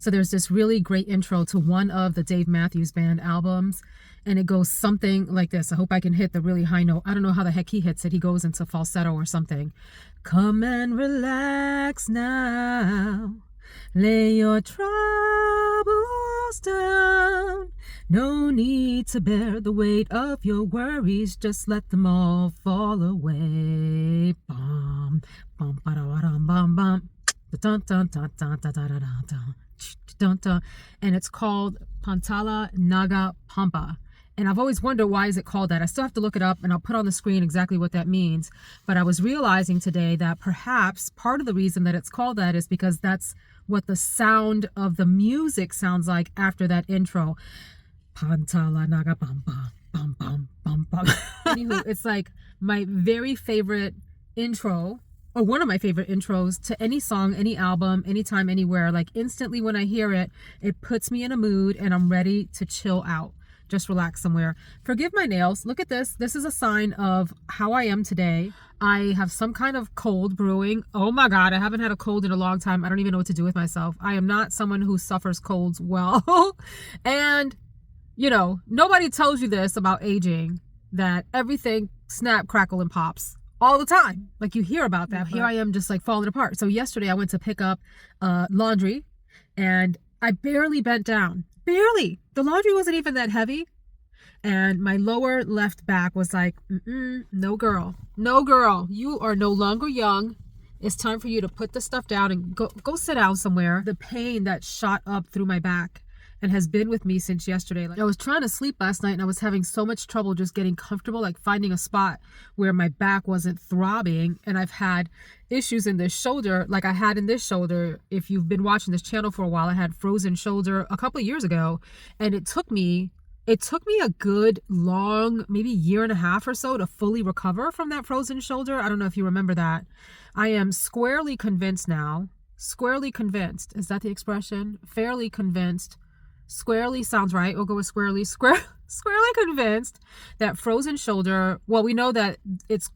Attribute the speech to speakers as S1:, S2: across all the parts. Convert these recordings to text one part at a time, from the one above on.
S1: So there's this really great intro to one of the Dave Matthews Band albums, and it goes something like this. I hope I can hit the really high note. I don't know how the heck he hits it. He goes into falsetto or something. Come and relax now. Lay your troubles down. No need to bear the weight of your worries. Just let them all fall away. Bum, bum, ba-da-ba-dum, bum, bum. Dun, dun, dun, dun, dun, dun, dun, dun. Dun, dun. And it's called Pantala Naga Pampaa. And I've always wondered, why is it called that? I still have to look it up, and I'll put on the screen exactly what that means. But I was realizing today that perhaps part of the reason that it's called that is because that's what the sound of the music sounds like after that intro. Pantala Naga Pampaa, bum bum bum bum. Anywho, it's like my very favorite intro, or one of my favorite intros to any song, any album, anytime, anywhere. Like instantly when I hear it, it puts me in a mood and I'm ready to chill out. Just relax somewhere. Forgive my nails. Look at this. This is a sign of how I am today. I have some kind of cold brewing. Oh my God, I haven't had a cold in a long time. I don't even know what to do with myself. I am not someone who suffers colds well. And, you know, nobody tells you this about aging, that everything snap, crackle, and pops all the time. Like you hear about that. Here I am just like falling apart. So yesterday I went to pick up laundry and I barely bent down. Barely. The laundry wasn't even that heavy. And my lower left back was like, no girl. No girl. You are no longer young. It's time for you to put the stuff down and go sit down somewhere. The pain that shot up through my back and has been with me since yesterday. Like I was trying to sleep last night and I was having so much trouble just getting comfortable, like finding a spot where my back wasn't throbbing. And I've had issues in this shoulder, like I had in this shoulder. If you've been watching this channel for a while, I had frozen shoulder a couple of years ago, and it took me a good long, maybe year and a half or so to fully recover from that frozen shoulder. I don't know if you remember that. I am squarely convinced now. Squarely convinced. Is that the expression? Fairly convinced. Squarely sounds right. We'll go with squarely. Squarely convinced that frozen shoulder. Well, we know that it's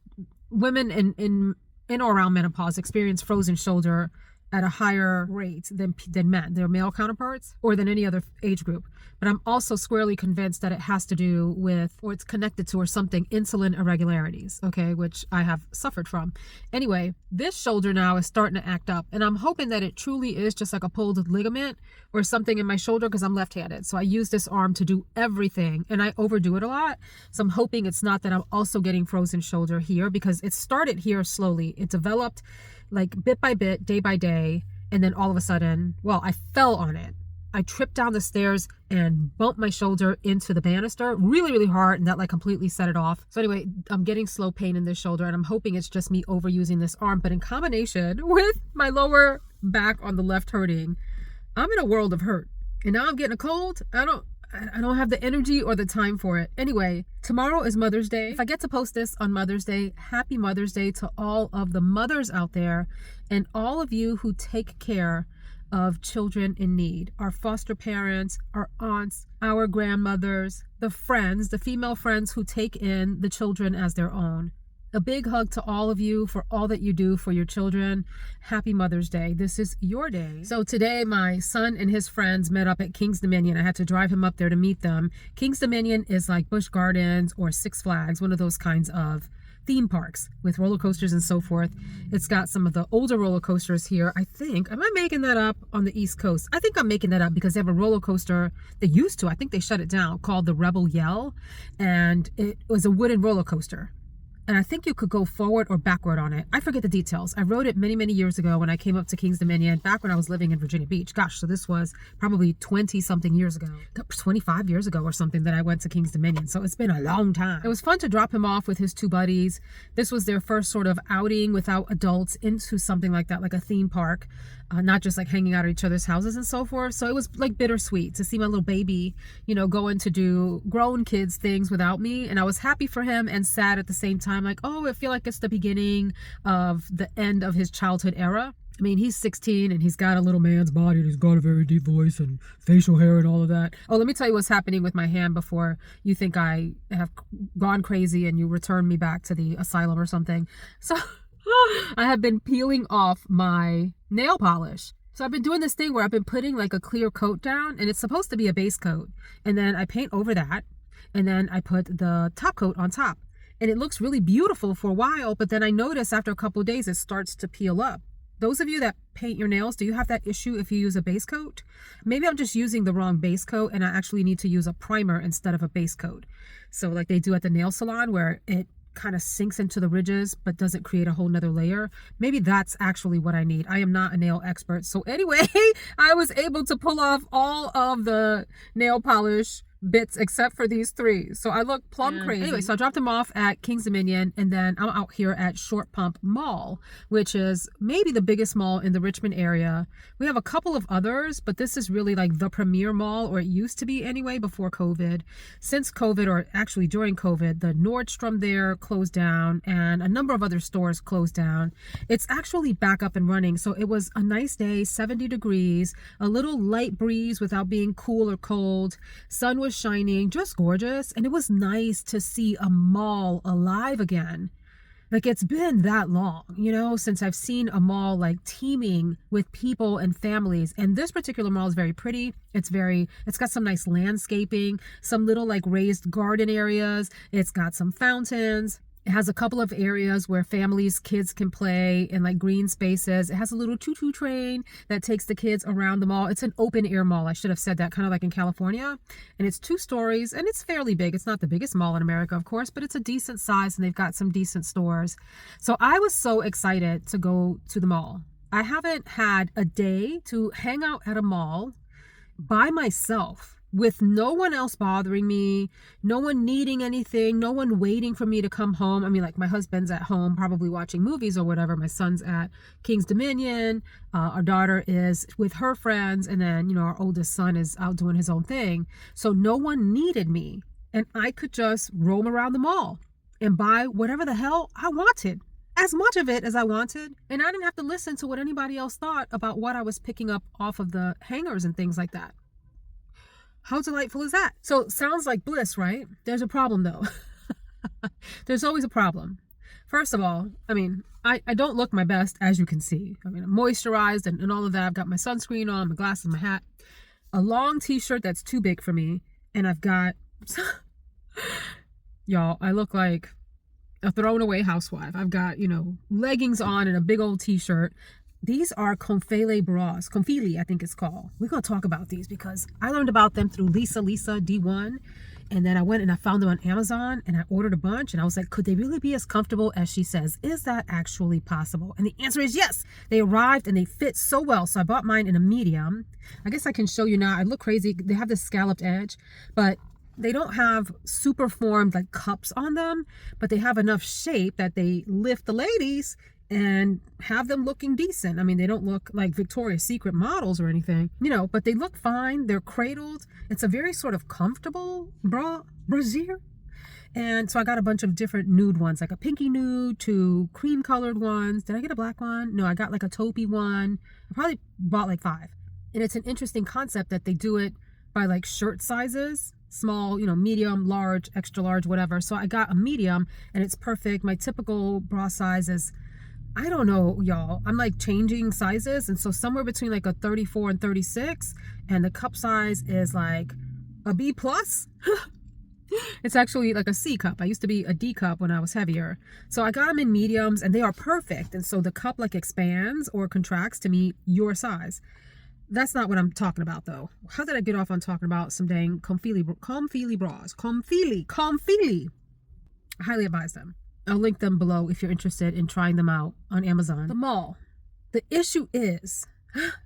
S1: women in or around menopause experience frozen shoulder at a higher rate than men, their male counterparts, or than any other age group. But I'm also squarely convinced that it has to do with, or it's connected to, or something, insulin irregularities, okay, which I have suffered from. Anyway, this shoulder now is starting to act up, and I'm hoping that it truly is just like a pulled ligament or something in my shoulder, because I'm left-handed. So I use this arm to do everything, and I overdo it a lot. So I'm hoping it's not that I'm also getting frozen shoulder here, because it started here slowly. It developed like bit by bit, day by day, and then all of a sudden, well, I fell on it. I tripped down the stairs and bumped my shoulder into the banister really, really hard, and that like completely set it off. So anyway, I'm getting slow pain in this shoulder, and I'm hoping it's just me overusing this arm, but in combination with my lower back on the left hurting, I'm in a world of hurt. And now I'm getting a cold. I don't have the energy or the time for it. Anyway, tomorrow is Mother's Day. If I get to post this on Mother's Day, happy Mother's Day to all of the mothers out there and all of you who take care of children in need. Our foster parents, our aunts, our grandmothers, the friends, the female friends who take in the children as their own. A big hug to all of you for all that you do for your children. Happy Mother's Day. This is your day. So today my son and his friends met up at King's Dominion. I had to drive him up there to meet them. King's Dominion is like Busch Gardens or Six Flags, one of those kinds of theme parks with roller coasters and so forth. It's got some of the older roller coasters here. I think, am I making that up, on the East Coast? I think I'm making that up because they have a roller coaster, they used to, I think they shut it down, called the Rebel Yell, and it was a wooden roller coaster. And I think you could go forward or backward on it. I forget the details. I rode it many, many years ago when I came up to King's Dominion, back when I was living in Virginia Beach. Gosh, so this was probably 20-something years ago, 25 years ago or something that I went to King's Dominion. So it's been a long time. It was fun to drop him off with his two buddies. This was their first sort of outing without adults into something like that, like a theme park. Not just like hanging out at each other's houses and so forth. So it was like bittersweet to see my little baby, you know, going to do grown kids things without me. And I was happy for him and sad at the same time. Like, oh, I feel like it's the beginning of the end of his childhood era. I mean, he's 16 and he's got a little man's body and he's got a very deep voice and facial hair and all of that. Oh, let me tell you what's happening with my hand before you think I have gone crazy and you return me back to the asylum or something. So I have been peeling off my nail polish. So I've been doing this thing where I've been putting like a clear coat down, and it's supposed to be a base coat. And then I paint over that, and then I put the top coat on top. And it looks really beautiful for a while, but then I notice after a couple of days it starts to peel up. Those of you that paint your nails, do you have that issue if you use a base coat? Maybe I'm just using the wrong base coat and I actually need to use a primer instead of a base coat. So like they do at the nail salon where it kind of sinks into the ridges but doesn't create a whole nother layer. Maybe that's actually what I need. I am not a nail expert. So anyway, I was able to pull off all of the nail polish bits except for these three, so I look plumb crazy. Anyway, so I dropped them off at King's Dominion, and then I'm out here at Short Pump Mall, which is maybe the biggest mall in the Richmond area. We have a couple of others, but this is really like the premier mall, or it used to be anyway before COVID. Since COVID, or actually during COVID, the Nordstrom there closed down and a number of other stores closed down. It's actually back up and running, so it was a nice day, 70 degrees, a little light breeze without being cool or cold. Sun was shining, just gorgeous, and it was nice to see a mall alive again. Like, it's been that long, you know, since I've seen a mall like teeming with people and families. And this particular mall is very pretty. It's got some nice landscaping, some little like raised garden areas. It's got some fountains. It has a couple of areas where families, kids can play in like green spaces. It has a little choo-choo train that takes the kids around the mall. It's an open air mall. I should have said that, kind of like in California. And it's 2 stories and it's fairly big. It's not the biggest mall in America, of course, but it's a decent size and they've got some decent stores. So I was so excited to go to the mall. I haven't had a day to hang out at a mall by myself, with no one else bothering me, no one needing anything, no one waiting for me to come home. I mean, like, my husband's at home probably watching movies or whatever. My son's at King's Dominion. Our daughter is with her friends. And then, you know, our oldest son is out doing his own thing. So no one needed me. And I could just roam around the mall and buy whatever the hell I wanted. As much of it as I wanted. And I didn't have to listen to what anybody else thought about what I was picking up off of the hangers and things like that. How delightful is that? So sounds like bliss, right? There's a problem though. There's always a problem. First of all, I mean, I don't look my best, as you can see. I mean, I'm moisturized and all of that. I've got my sunscreen on, my glasses, my hat, a long t-shirt that's too big for me. And I've got, y'all, I look like a thrown away housewife. I've got, you know, leggings on and a big old t-shirt. These are Confele bras. Confele, I think it's called. We're going to talk about these because I learned about them through Lisa D1. And then I went and I found them on Amazon and I ordered a bunch. And I was like, could they really be as comfortable as she says? Is that actually possible? And the answer is yes. They arrived and they fit so well. So I bought mine in a medium. I guess I can show you now. I look crazy. They have this scalloped edge, but they don't have super formed like cups on them. But they have enough shape that they lift the ladies and have them looking decent. I mean, they don't look like Victoria's Secret models or anything, you know, but they look fine. They're cradled. It's a very sort of comfortable brassiere. And so I got a bunch of different nude ones, like a pinky nude to cream colored ones. Did I get a black one? No, I got like a taupey one. I probably bought like 5. And it's an interesting concept that they do it by like shirt sizes. Small, you know, medium, large, extra large, whatever. So I got a medium and it's perfect. My typical bra size is, I don't know, y'all. I'm like changing sizes. And so somewhere between like a 34 and 36. And the cup size is like a B plus. It's actually like a C cup. I used to be a D cup when I was heavier. So I got them in mediums and they are perfect. And so the cup like expands or contracts to meet your size. That's not what I'm talking about though. How did I get off on talking about some dang Confele bras? Confele. I highly advise them. I'll link them below if you're interested in trying them out on Amazon. The mall. The issue is,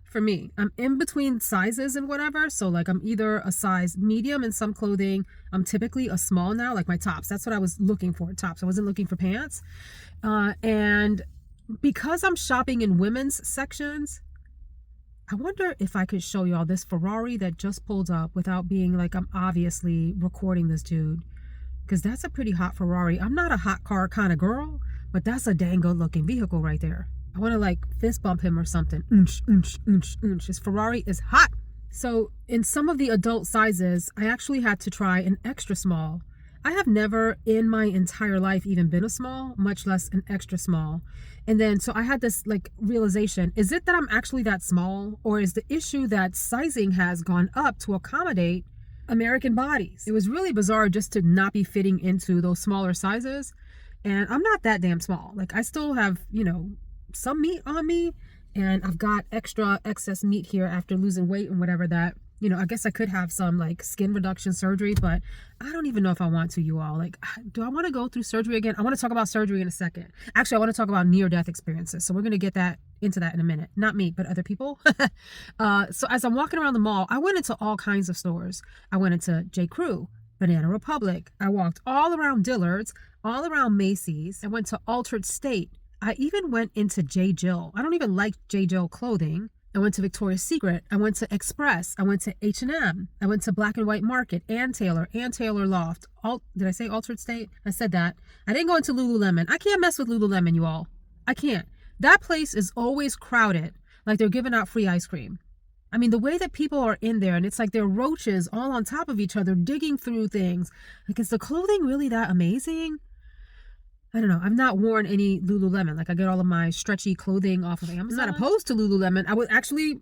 S1: for me, I'm in between sizes and whatever. So like I'm either a size medium in some clothing. I'm typically a small now, like my tops. That's what I was looking for, tops. I wasn't looking for pants. And because I'm shopping in women's sections, I wonder if I could show y'all this Ferrari that just pulled up without being like I'm obviously recording this dude. Because that's a pretty hot Ferrari. I'm not a hot car kind of girl, but that's a dang good looking vehicle right there. I want to like fist bump him or something. His Ferrari is hot. So in some of the adult sizes, I actually had to try an extra small. I have never in my entire life even been a small, much less an extra small. And then, so I had this like realization, is it that I'm actually that small, or is the issue that sizing has gone up to accommodate American bodies? It was really bizarre just to not be fitting into those smaller sizes. And I'm not that damn small. Like, I still have, you know, some meat on me, and I've got extra excess meat here after losing weight and whatever that, you know, I guess I could have some like skin reduction surgery, but I don't even know if I want to, you all. Like, do I want to go through surgery again? I want to talk about surgery in a second. Actually, I want to talk about near-death experiences. So we're going to get into that in a minute. Not me, but other people. So as I'm walking around the mall, I went into all kinds of stores. I went into J. Crew, Banana Republic. I walked all around Dillard's, all around Macy's. I went to Altered State. I even went into J. Jill. I don't even like J. Jill clothing. I went to Victoria's Secret. I went to Express. I went to H&M. I went to Black and White Market, Ann Taylor Loft. Did I say Altered State? I said that. I didn't go into Lululemon. I can't mess with Lululemon, you all. I can't. That place is always crowded, like they're giving out free ice cream. I mean, the way that people are in there, and it's like they're roaches all on top of each other, digging through things. Like, is the clothing really that amazing? I don't know. I've not worn any Lululemon. Like, I get all of my stretchy clothing off of Amazon. I'm not opposed to Lululemon. I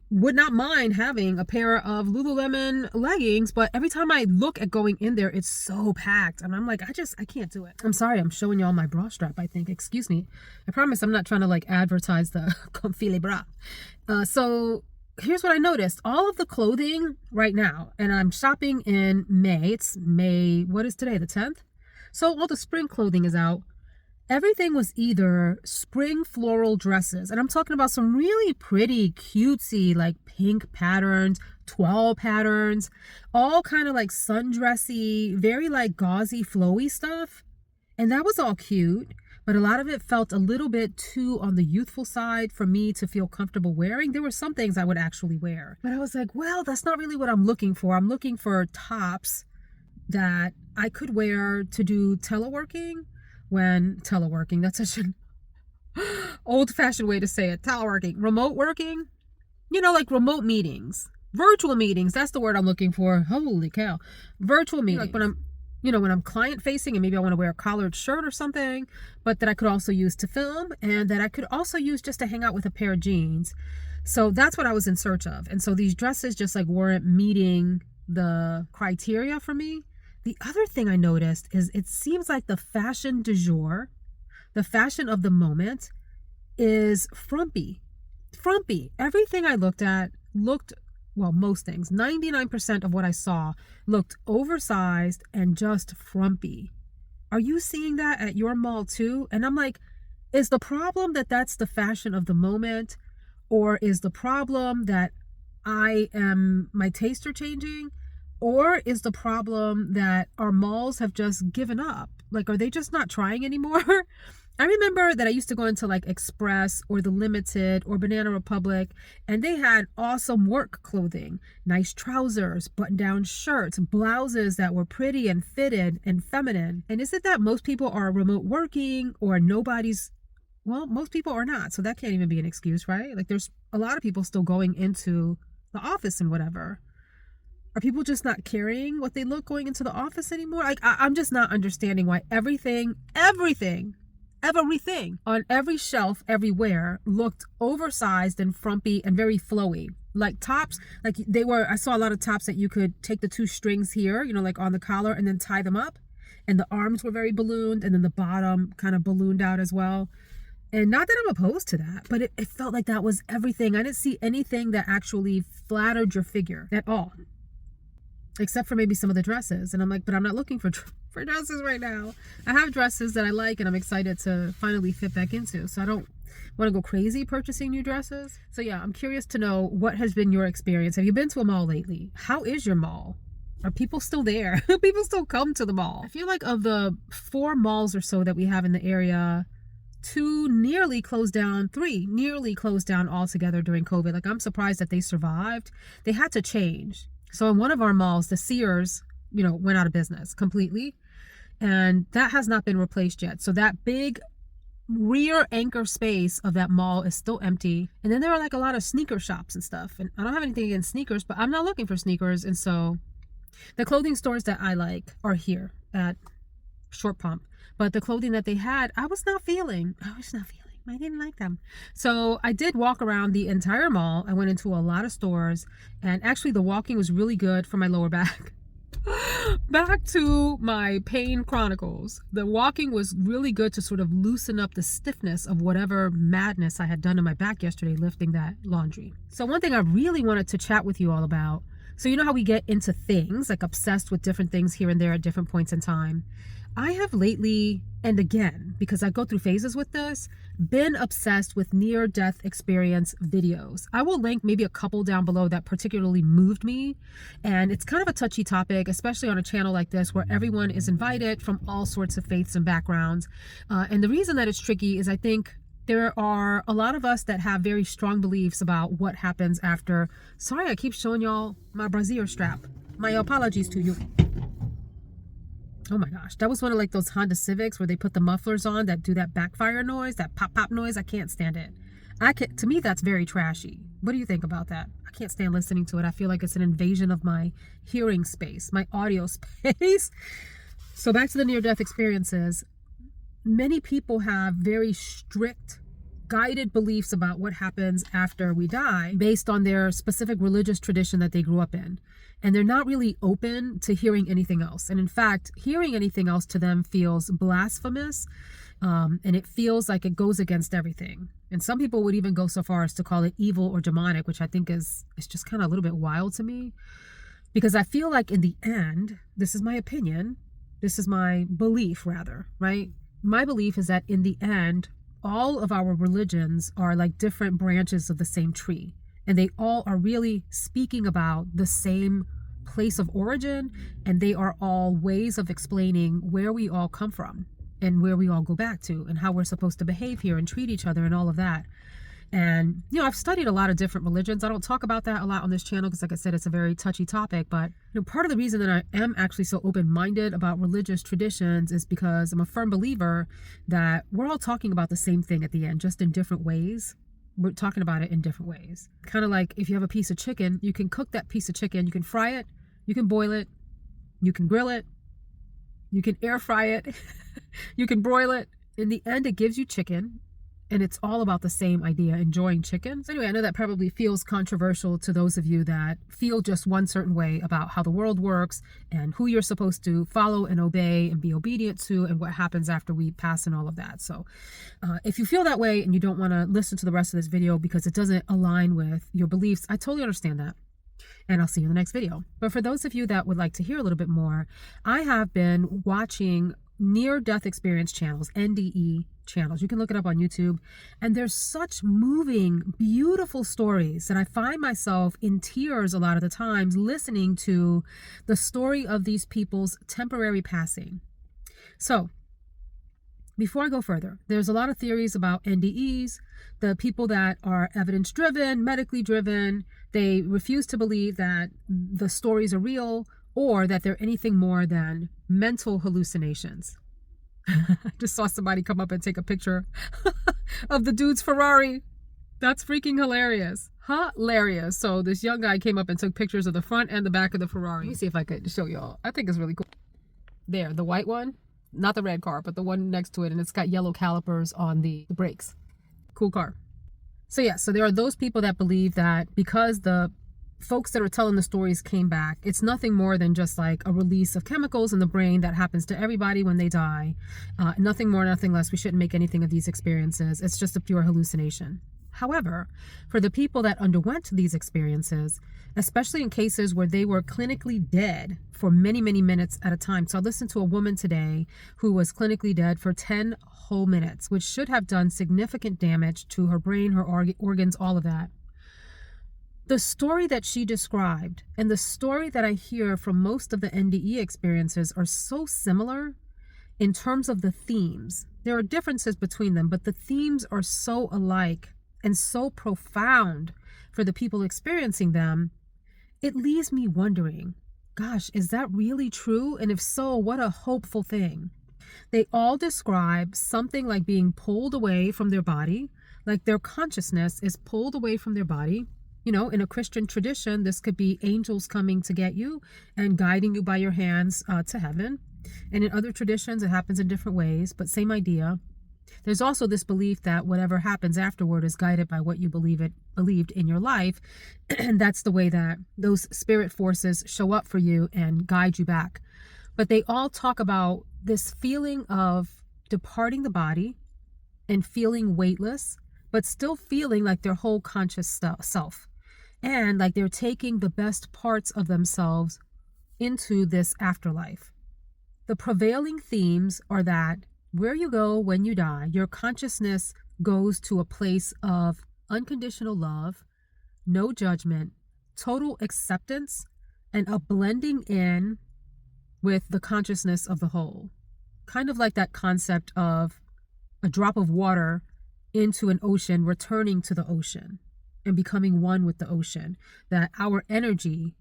S1: would not mind having a pair of Lululemon leggings, but every time I look at going in there, it's so packed. And I'm like, I can't do it. I'm sorry. I'm showing y'all my bra strap, I think. Excuse me. I promise I'm not trying to like advertise the Confile bra. So here's what I noticed. All of the clothing right now, and I'm shopping in May. It's May, what is today? The 10th? So all the spring clothing is out. Everything was either spring floral dresses, and I'm talking about some really pretty, cutesy, like pink patterns, twirl patterns, all kind of like sundressy, very like gauzy, flowy stuff. And that was all cute, but a lot of it felt a little bit too on the youthful side for me to feel comfortable wearing. There were some things I would actually wear, but I was like, well, that's not really what I'm looking for. I'm looking for tops that I could wear to do teleworking. That's such an old-fashioned way to say it. Teleworking, remote working, you know, like remote meetings, virtual meetings. That's the word I'm looking for. Holy cow. Virtual meetings. Like when I'm client facing, and maybe I want to wear a collared shirt or something, but that I could also use to film, and that I could also use just to hang out with a pair of jeans. So that's what I was in search of. And so these dresses just like weren't meeting the criteria for me. The other thing I noticed is it seems like the fashion du jour, the fashion of the moment, is frumpy. Frumpy. Everything I looked at well, most things, 99% of what I saw looked oversized and just frumpy. Are you seeing that at your mall too? And I'm like, is the problem that that's the fashion of the moment? Or is the problem that my tastes are changing? Or is the problem that our malls have just given up? Like, are they just not trying anymore? I remember that I used to go into like Express or The Limited or Banana Republic, and they had awesome work clothing, nice trousers, button-down shirts, blouses that were pretty and fitted and feminine. And is it that most people are remote working, or most people are not. So that can't even be an excuse, right? Like, there's a lot of people still going into the office and whatever. Are people just not carrying what they look going into the office anymore? Like, I'm just not understanding why everything on every shelf everywhere looked oversized and frumpy and very flowy. Like tops, I saw a lot of tops that you could take the two strings here, you know, like on the collar, and then tie them up. And the arms were very ballooned, and then the bottom kind of ballooned out as well. And not that I'm opposed to that, but it felt like that was everything. I didn't see anything that actually flattered your figure at all, except for maybe some of the dresses. And I'm like, but I'm not looking for dresses right now. I have dresses that I like and I'm excited to finally fit back into. So I don't want to go crazy purchasing new dresses. So yeah, I'm curious to know, what has been your experience? Have you been to a mall lately? How is your mall? Are people still there? People still come to the mall. I feel like of the 4 malls or so that we have in the area, 3 nearly closed down altogether during COVID. Like, I'm surprised that they survived. They had to change. So in one of our malls, the Sears, you know, went out of business completely. And that has not been replaced yet. So that big rear anchor space of that mall is still empty. And then there are like a lot of sneaker shops and stuff. And I don't have anything against sneakers, but I'm not looking for sneakers. And so the clothing stores that I like are here at short pump. But the clothing that they had, I was not feeling. I didn't like them. So I did walk around the entire mall. I went into a lot of stores, and actually the walking was really good for my lower back. Back to my pain chronicles. The walking was really good to sort of loosen up the stiffness of whatever madness I had done in my back yesterday lifting that laundry. So one thing I really wanted to chat with you all about, so you know how we get into things, like obsessed with different things here and there at different points in time. I have lately, and again, because I go through phases with this, been obsessed with near-death experience videos. I will link maybe a couple down below that particularly moved me. And it's kind of a touchy topic, especially on a channel like this where everyone is invited from all sorts of faiths and backgrounds. And the reason that it's tricky is I think there are a lot of us that have very strong beliefs about what happens after. Sorry, I keep showing y'all my brassiere strap. My apologies to you. Oh my gosh, that was one of like those Honda Civics where they put the mufflers on that do that backfire noise, that pop pop noise. I can't stand it. To me, that's very trashy. What do you think about that? I can't stand listening to it. I feel like it's an invasion of my hearing space, my audio space. So back to the near-death experiences. Many people have very strict, guided beliefs about what happens after we die based on their specific religious tradition that they grew up in. And they're not really open to hearing anything else. And in fact, hearing anything else to them feels blasphemous. And it feels like it goes against everything. And some people would even go so far as to call it evil or demonic, which I think is just kind of a little bit wild to me. Because I feel like in the end, this is my opinion, this is my belief rather, right? My belief is that in the end, all of our religions are like different branches of the same tree. And they all are really speaking about the same place of origin. And they are all ways of explaining where we all come from and where we all go back to and how we're supposed to behave here and treat each other and all of that. And, you know, I've studied a lot of different religions. I don't talk about that a lot on this channel because, like I said, it's a very touchy topic. But, you know, part of the reason that I am actually so open-minded about religious traditions is because I'm a firm believer that we're all talking about the same thing at the end, just in different ways. We're talking about it in different ways. Kind of like if you have a piece of chicken, you can cook that piece of chicken. You can fry it. You can boil it. You can grill it. You can air fry it. You can broil it. In the end, it gives you chicken. And it's all about the same idea, enjoying chicken. So anyway, I know that probably feels controversial to those of you that feel just one certain way about how the world works and who you're supposed to follow and obey and be obedient to and what happens after we pass and all of that. So if you feel that way and you don't want to listen to the rest of this video because it doesn't align with your beliefs, I totally understand that. And I'll see you in the next video. But for those of you that would like to hear a little bit more, I have been watching near-death experience channels, NDE channels. You can look it up on YouTube. And there's such moving, beautiful stories that I find myself in tears a lot of the times listening to the story of these people's temporary passing. So before I go further, there's a lot of theories about NDEs, the people that are evidence-driven, medically driven. They refuse to believe that the stories are real or that they're anything more than mental hallucinations. I just saw somebody come up and take a picture of the dude's Ferrari. That's freaking hilarious. Hilarious. So this young guy came up and took pictures of the front and the back of the Ferrari. Let me see if I could show y'all. I think it's really cool. There, the white one. Not the red car, but the one next to it. And it's got yellow calipers on the brakes. Cool car. So yeah, so there are those people that believe that because the folks that are telling the stories came back, it's nothing more than just like a release of chemicals in the brain that happens to everybody when they die. Nothing more, nothing less. We shouldn't make anything of these experiences. It's just a pure hallucination. However, for the people that underwent these experiences, especially in cases where they were clinically dead for many, many minutes at a time. So I listened to a woman today who was clinically dead for 10 whole minutes, which should have done significant damage to her brain, her organs, all of that. The story that she described and the story that I hear from most of the NDE experiences are so similar in terms of the themes. There are differences between them, but the themes are so alike and so profound for the people experiencing them. It leaves me wondering, gosh, is that really true? And if so, what a hopeful thing. They all describe something like being pulled away from their body, like their consciousness is pulled away from their body. You know, in a Christian tradition, this could be angels coming to get you and guiding you by your hands to heaven. And in other traditions, it happens in different ways, but same idea. There's also this belief that whatever happens afterward is guided by what you believed in your life. And that's the way that those spirit forces show up for you and guide you back. But they all talk about this feeling of departing the body and feeling weightless, but still feeling like their whole conscious self. And like they're taking the best parts of themselves into this afterlife. The prevailing themes are that where you go when you die, your consciousness goes to a place of unconditional love, no judgment, total acceptance, and a blending in with the consciousness of the whole. Kind of like that concept of a drop of water into an ocean, returning to the ocean and becoming one with the ocean. That our energy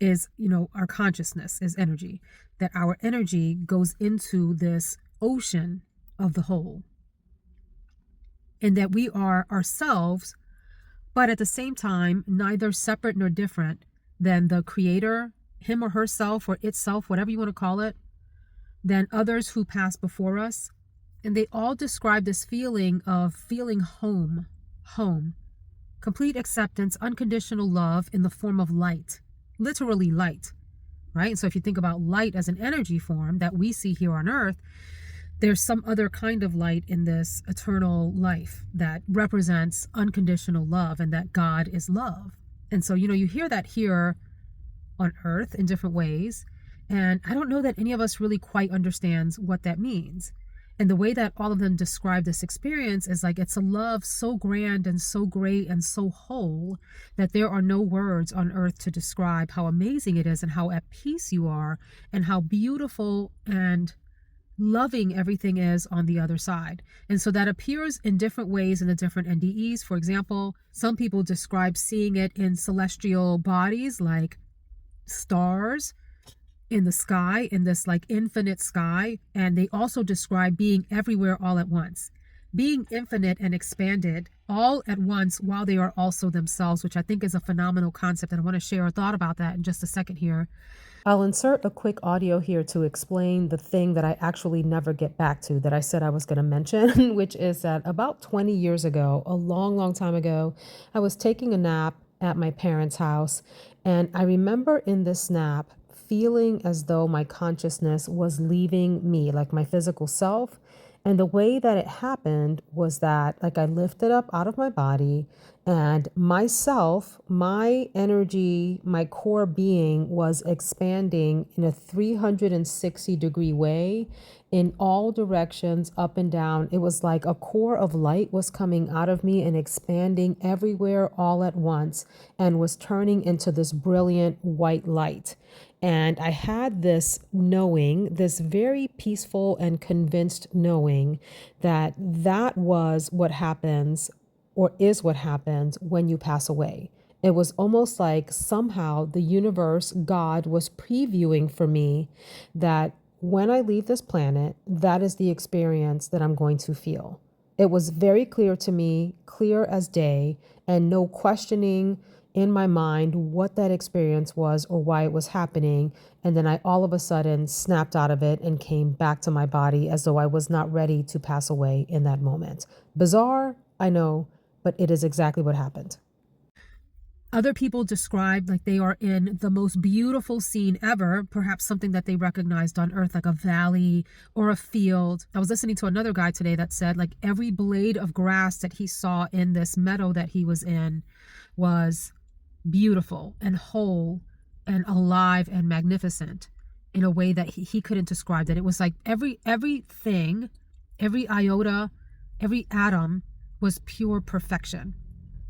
S1: is, our consciousness is energy. That our energy goes into this ocean of the whole. And that we are ourselves, but at the same time, neither separate nor different than the creator, him or herself or itself, whatever you want to call it, than others who passed before us. And they all describe this feeling of feeling home, complete acceptance, unconditional love in the form of light, literally light, right? So if you think about light as an energy form that we see here on earth, there's some other kind of light in this eternal life that represents unconditional love and that God is love. And so, you hear that here on earth in different ways. And I don't know that any of us really quite understands what that means. And the way that all of them describe this experience is like it's a love so grand and so great and so whole that there are no words on earth to describe how amazing it is and how at peace you are and how beautiful and loving everything is on the other side. And so that appears in different ways in the different NDEs. For example, some people describe seeing it in celestial bodies like stars in the sky, in this like infinite sky. And they also describe being everywhere all at once, being infinite and expanded all at once while they are also themselves, which I think is a phenomenal concept. And I want to share a thought about that in just a second here. I'll insert a quick audio here to explain the thing that I actually never get back to that I said I was going to mention, which is that about 20 years ago, a long, long time ago, I was taking a nap at my parents' house. And I remember in this nap feeling as though my consciousness was leaving me, like my physical self. And the way that it happened was that like I lifted up out of my body and myself, my energy, my core being was expanding in a 360-degree way in all directions, up and down. It was like a core of light was coming out of me and expanding everywhere all at once and was turning into this brilliant white light. And I had this knowing, this very peaceful and convinced knowing that that was what happens or is what happens when you pass away. It was almost like somehow the universe, God, was previewing for me that when I leave this planet, that is the experience that I'm going to feel. It was very clear to me, clear as day, and no questioning in my mind what that experience was or why it was happening. And then I all of a sudden snapped out of it and came back to my body as though I was not ready to pass away in that moment. Bizarre, I know, but it is exactly what happened. Other people describe like they are in the most beautiful scene ever, perhaps something that they recognized on earth, like a valley or a field. I was listening to another guy today that said like every blade of grass that he saw in this meadow that he was in was beautiful and whole and alive and magnificent in a way that he couldn't describe. That it was like everything, every iota, every atom was pure perfection.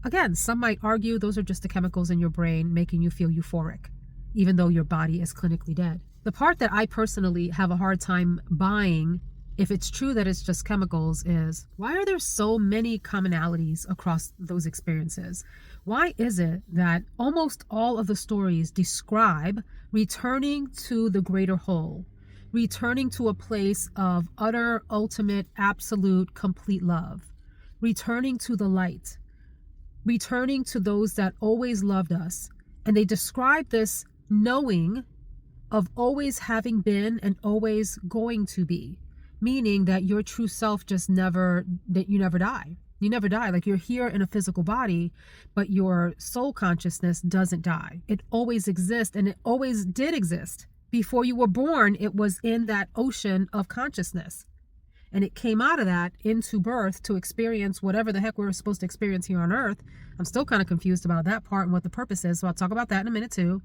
S1: Again, some might argue those are just the chemicals in your brain making you feel euphoric, even though your body is clinically dead. The part that I personally have a hard time buying, if it's true that it's just chemicals, is why are there so many commonalities across those experiences? Why is it that almost all of the stories describe returning to the greater whole, returning to a place of utter, ultimate, absolute, complete love, returning to the light, returning to those that always loved us? And they describe this knowing of always having been and always going to be, meaning that your true self that you never die. You never die. Like, you're here in a physical body, but your soul consciousness doesn't die. It always exists, and it always did exist. Before you were born, it was in that ocean of consciousness. And it came out of that into birth to experience whatever the heck we're supposed to experience here on earth. I'm still kind of confused about that part and what the purpose is, so I'll talk about that in a minute too.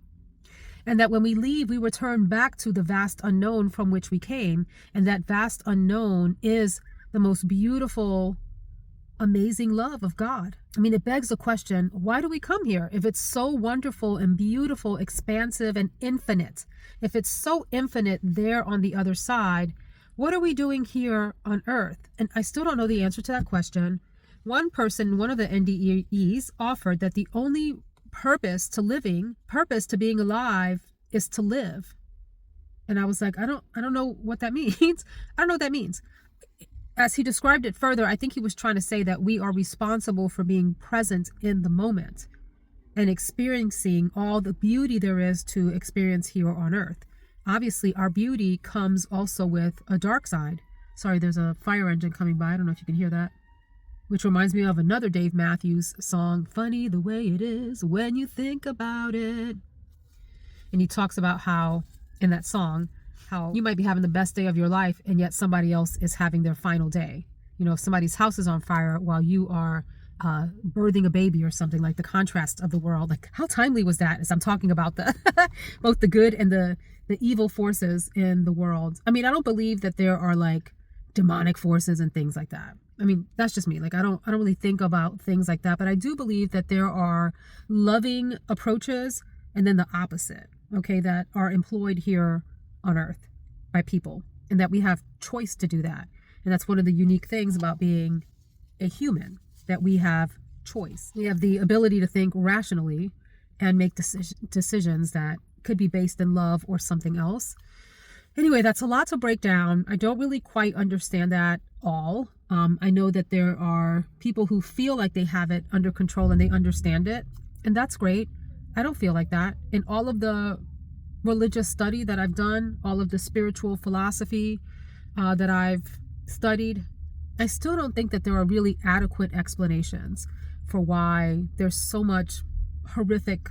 S1: And that when we leave, we return back to the vast unknown from which we came. And that vast unknown is the most beautiful, amazing love of God. I mean, it begs the question, why do we come here? If it's so wonderful and beautiful, expansive and infinite, if it's so infinite there on the other side, what are we doing here on earth? And I still don't know the answer to that question. One person, one of the NDEs, offered that the only purpose to being alive is to live. And I was like, I don't know what that means. I don't know what that means. As he described it further, I think he was trying to say that we are responsible for being present in the moment and experiencing all the beauty there is to experience here on earth. Obviously, our beauty comes also with a dark side. Sorry, there's a fire engine coming by. I don't know if you can hear that. Which reminds me of another Dave Matthews song, Funny the Way It Is When You Think About It. And he talks about how, in that song, how you might be having the best day of your life and yet somebody else is having their final day. You know, if somebody's house is on fire while you are birthing a baby or something, like the contrast of the world. Like, how timely was that as I'm talking about the both the good and the evil forces in the world. I mean, I don't believe that there are like demonic forces and things like that. I mean, that's just me. Like, I don't really think about things like that, but I do believe that there are loving approaches and then the opposite, okay, that are employed here on earth by people, and that we have choice to do that. And that's one of the unique things about being a human, that we have choice. We have the ability to think rationally and make decisions that could be based in love or something else. Anyway, that's a lot to break down. I don't really quite understand that all. I know that there are people who feel like they have it under control and they understand it, and that's great. I don't feel like that. In all of the religious study that I've done, all of the spiritual philosophy that I've studied, I still don't think that there are really adequate explanations for why there's so much horrific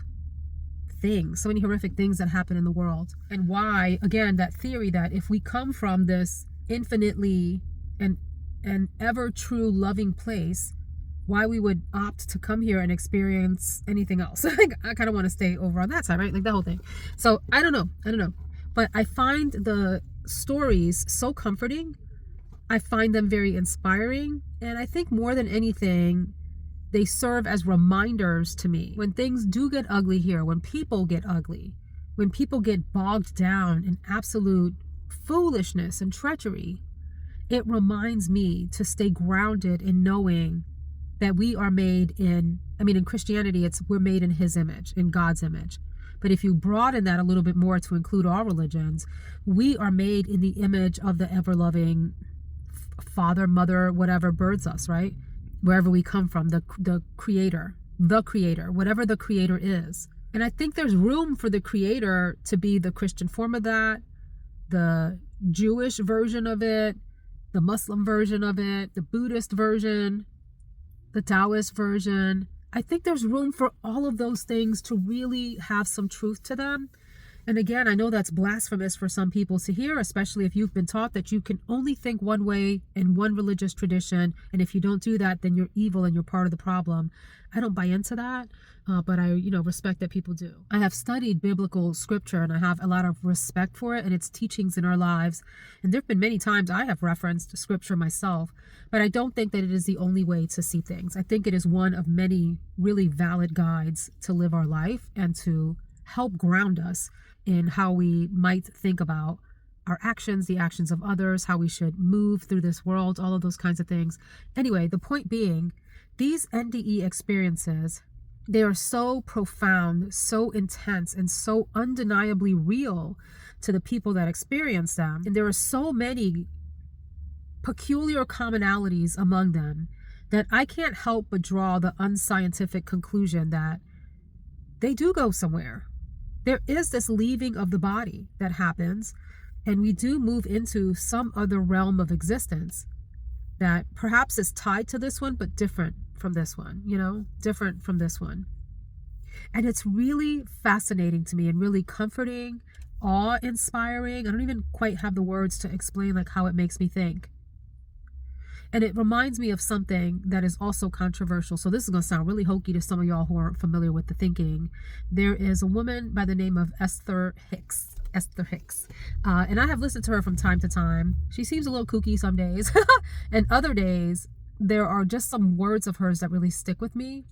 S1: things, so many horrific things that happen in the world. And why, again, that theory that if we come from this infinitely and ever true loving place, why we would opt to come here and experience anything else. I kind of want to stay over on that side, right? Like that whole thing. So I don't know. But I find the stories so comforting. I find them very inspiring. And I think more than anything, they serve as reminders to me. When things do get ugly here, when people get ugly, when people get bogged down in absolute foolishness and treachery, it reminds me to stay grounded in knowing that we are made in Christianity, we're made in His image, in God's image. But if you broaden that a little bit more to include all religions, we are made in the image of the ever-loving Father, Mother, whatever births us, right? Wherever we come from, the creator, whatever the creator is. And I think there's room for the creator to be the Christian form of that, the Jewish version of it, the Muslim version of it, the Buddhist version, the Taoist version. I think there's room for all of those things to really have some truth to them. And again, I know that's blasphemous for some people to hear, especially if you've been taught that you can only think one way in one religious tradition, and if you don't do that, then you're evil and you're part of the problem. I don't buy into that, but I, respect that people do. I have studied biblical scripture, and I have a lot of respect for it and its teachings in our lives. And there have been many times I have referenced scripture myself, but I don't think that it is the only way to see things. I think it is one of many really valid guides to live our life and to help ground us in how we might think about our actions, the actions of others, how we should move through this world, all of those kinds of things. Anyway, the point being, these NDE experiences, they are so profound, so intense, and so undeniably real to the people that experience them. And there are so many peculiar commonalities among them that I can't help but draw the unscientific conclusion that they do go somewhere. there is this leaving of the body that happens, and we do move into some other realm of existence that perhaps is tied to this one, but different from this one, different from this one. And it's really fascinating to me and really comforting, awe-inspiring. I don't even quite have the words to explain like how it makes me think. And it reminds me of something that is also controversial. So this is going to sound really hokey to some of y'all who aren't familiar with the thinking. There is a woman by the name of Esther Hicks. And I have listened to her from time to time. She seems a little kooky some days. And other days, there are just some words of hers that really stick with me.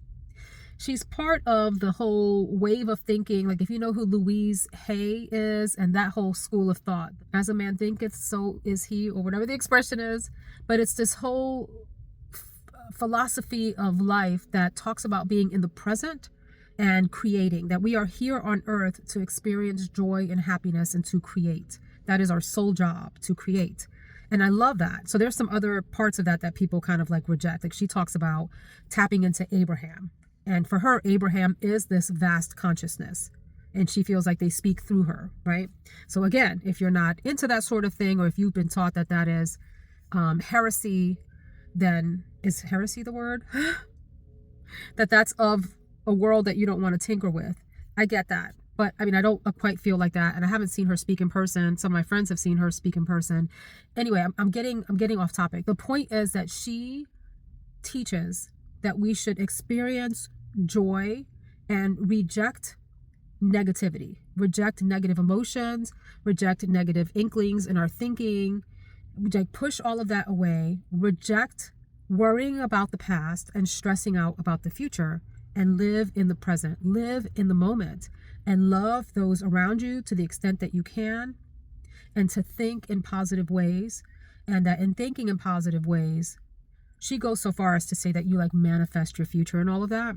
S1: She's part of the whole wave of thinking, like if you know who Louise Hay is, and that whole school of thought, as a man thinketh, so is he, or whatever the expression is. But it's this whole philosophy of life that talks about being in the present and creating, that we are here on earth to experience joy and happiness and to create. That is our sole job, to create. And I love that. So there's some other parts of that people kind of like reject. Like she talks about tapping into Abraham. And for her, Abraham is this vast consciousness. And she feels like they speak through her, right? So again, if you're not into that sort of thing, or if you've been taught that that is heresy, then is heresy the word? That's of a world that you don't want to tinker with. I get that. But I mean, I don't quite feel like that. And I haven't seen her speak in person. Some of my friends have seen her speak in person. Anyway, I'm getting off topic. The point is that she teaches that we should experience joy and reject negativity, reject negative emotions, reject negative inklings in our thinking, like push all of that away, reject worrying about the past and stressing out about the future, and live in the present, live in the moment, and love those around you to the extent that you can, and to think in positive ways. And that in thinking in positive ways, she goes so far as to say that you like manifest your future and all of that.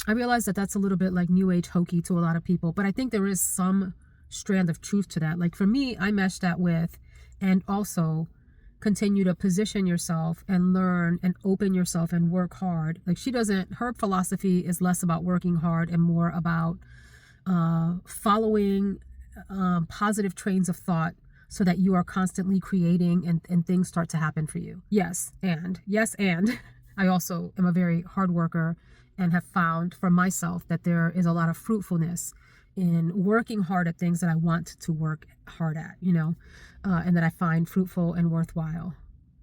S1: I realize that that's a little bit like new age hokey to a lot of people, but I think there is some strand of truth to that. Like for me, I mesh that with, and also continue to position yourself and learn and open yourself and work hard. Like her philosophy is less about working hard and more about following positive trains of thought, so that you are constantly creating and things start to happen for you. Yes, and I also am a very hard worker and have found for myself that there is a lot of fruitfulness in working hard at things that I want to work hard at, and that I find fruitful and worthwhile.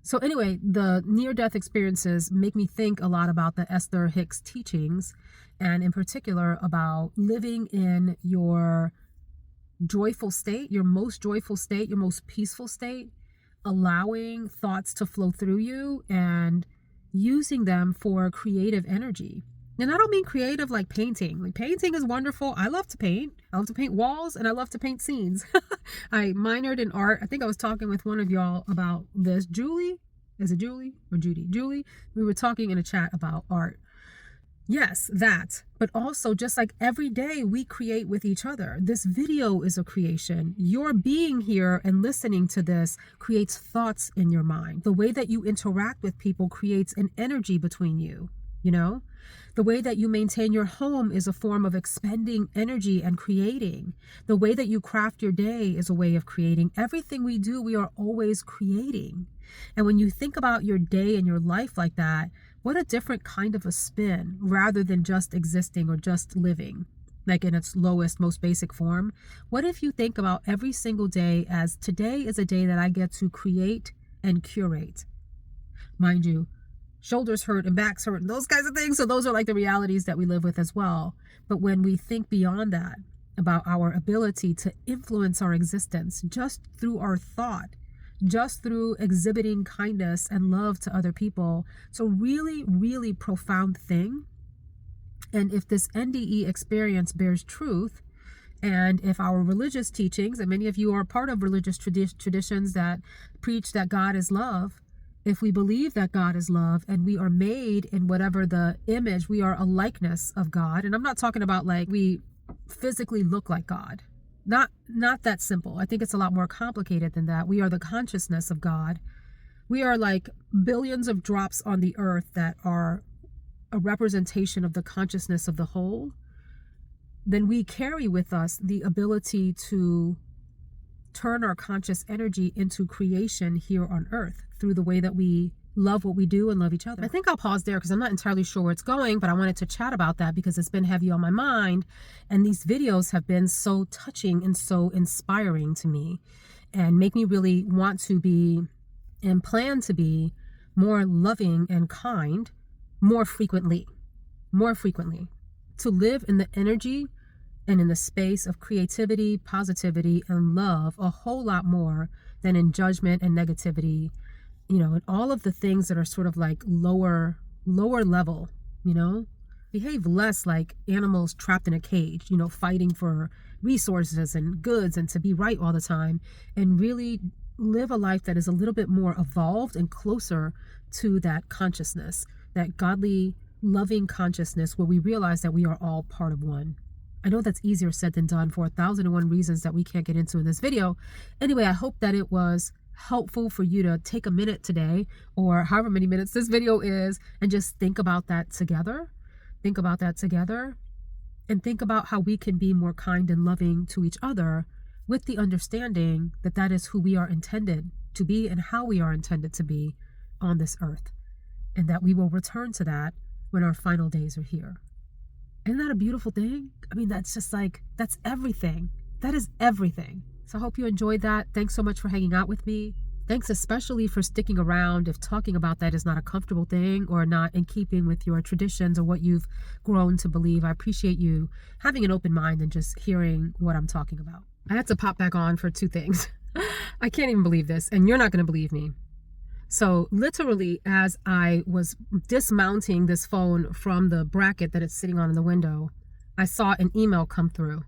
S1: So anyway, the near-death experiences make me think a lot about the Esther Hicks teachings, and in particular about living in your joyful state, your most joyful state, your most peaceful state, allowing thoughts to flow through you and using them for creative energy. And I don't mean creative like painting. Like painting is wonderful. I love to paint. I love to paint walls and I love to paint scenes. I minored in art. I think I was talking with one of y'all about this. Julie? Is it Julie or Judy? Julie? We were talking in a chat about art. Yes, that. But also just like every day we create with each other. This video is a creation. Your being here and listening to this creates thoughts in your mind. The way that you interact with people creates an energy between you, The way that you maintain your home is a form of expending energy and creating. The way that you craft your day is a way of creating. Everything we do, we are always creating. And when you think about your day and your life like that, what a different kind of a spin rather than just existing or just living, like in its lowest, most basic form. What if you think about every single day as today is a day that I get to create and curate? Mind you, shoulders hurt and backs hurt and those kinds of things. So those are like the realities that we live with as well. But when we think beyond that, about our ability to influence our existence just through our thought, just through exhibiting kindness and love to other people, it's a really, really profound thing. And if this NDE experience bears truth, and if our religious teachings, and many of you are part of religious traditions that preach that God is love, if we believe that God is love and we are made in whatever the image, we are a likeness of God. And I'm not talking about like we physically look like God. Not that simple. I think it's a lot more complicated than that. We are the consciousness of God. We are like billions of drops on the earth that are a representation of the consciousness of the whole. then we carry with us the ability to turn our conscious energy into creation here on earth through the way that we love what we do and love each other. I think I'll pause there because I'm not entirely sure where it's going, but I wanted to chat about that because it's been heavy on my mind. And these videos have been so touching and so inspiring to me and make me really want to be and plan to be more loving and kind more frequently, to live in the energy and in the space of creativity, positivity, and love a whole lot more than in judgment and negativity, and all of the things that are sort of like lower level, behave less like animals trapped in a cage, fighting for resources and goods and to be right all the time, and really live a life that is a little bit more evolved and closer to that consciousness, that godly, loving consciousness where we realize that we are all part of one. I know that's easier said than done for 1,001 reasons that we can't get into in this video. Anyway, I hope that it was helpful for you to take a minute today, or however many minutes this video is, and just think about that together. And think about how we can be more kind and loving to each other with the understanding that that is who we are intended to be and how we are intended to be on this earth. And that we will return to that when our final days are here. Isn't that a beautiful thing? I mean, that's just like, that's everything. That is everything. So I hope you enjoyed that. Thanks so much for hanging out with me. Thanks especially for sticking around if talking about that is not a comfortable thing or not in keeping with your traditions or what you've grown to believe. I appreciate you having an open mind and just hearing what I'm talking about. I had to pop back on for two things. I can't even believe this, and you're not going to believe me. So literally, as I was dismounting this phone from the bracket that it's sitting on in the window, I saw an email come through.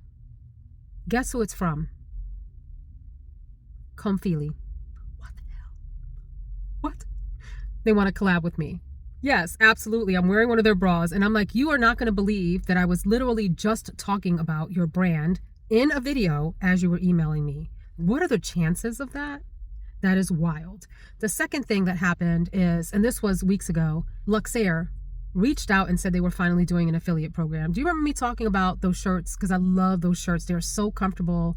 S1: Guess who it's from? Comfeely. What the hell? What? They want to collab with me. Yes, absolutely. I'm wearing one of their bras, and I'm like, you are not going to believe that I was literally just talking about your brand in a video as you were emailing me. What are the chances of that? That is wild. The second thing that happened is, and this was weeks ago, Luxair reached out and said they were finally doing an affiliate program. Do you remember me talking about those shirts? Because I love those shirts. They're so comfortable,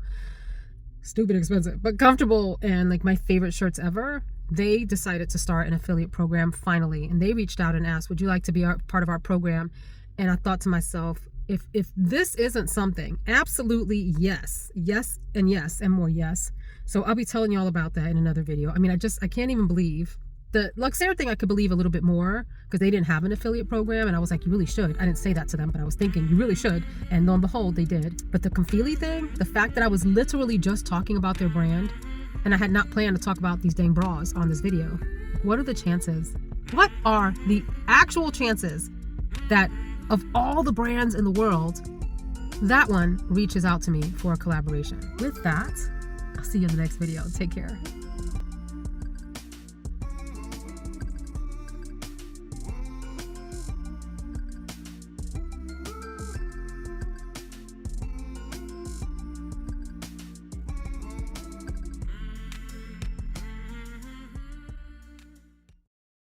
S1: stupid expensive, but comfortable, and like my favorite shirts ever. They decided to start an affiliate program finally, and they reached out and asked, would you like to be part of our program? And I thought to myself, if this isn't something, absolutely yes, and more yes. So I'll be telling you all about that in another video. I mean, I can't even believe the Luxair thing. I could believe a little bit more because they didn't have an affiliate program, and I was like, you really should. I didn't say that to them, but I was thinking you really should, and lo and behold, they did. But the Comfeely thing, the fact that I was literally just talking about their brand, and I had not planned to talk about these dang bras on this video. What are the chances? What are the actual chances that of all the brands in the world, that one reaches out to me for a collaboration? With that, I'll see you in the next video. Take care.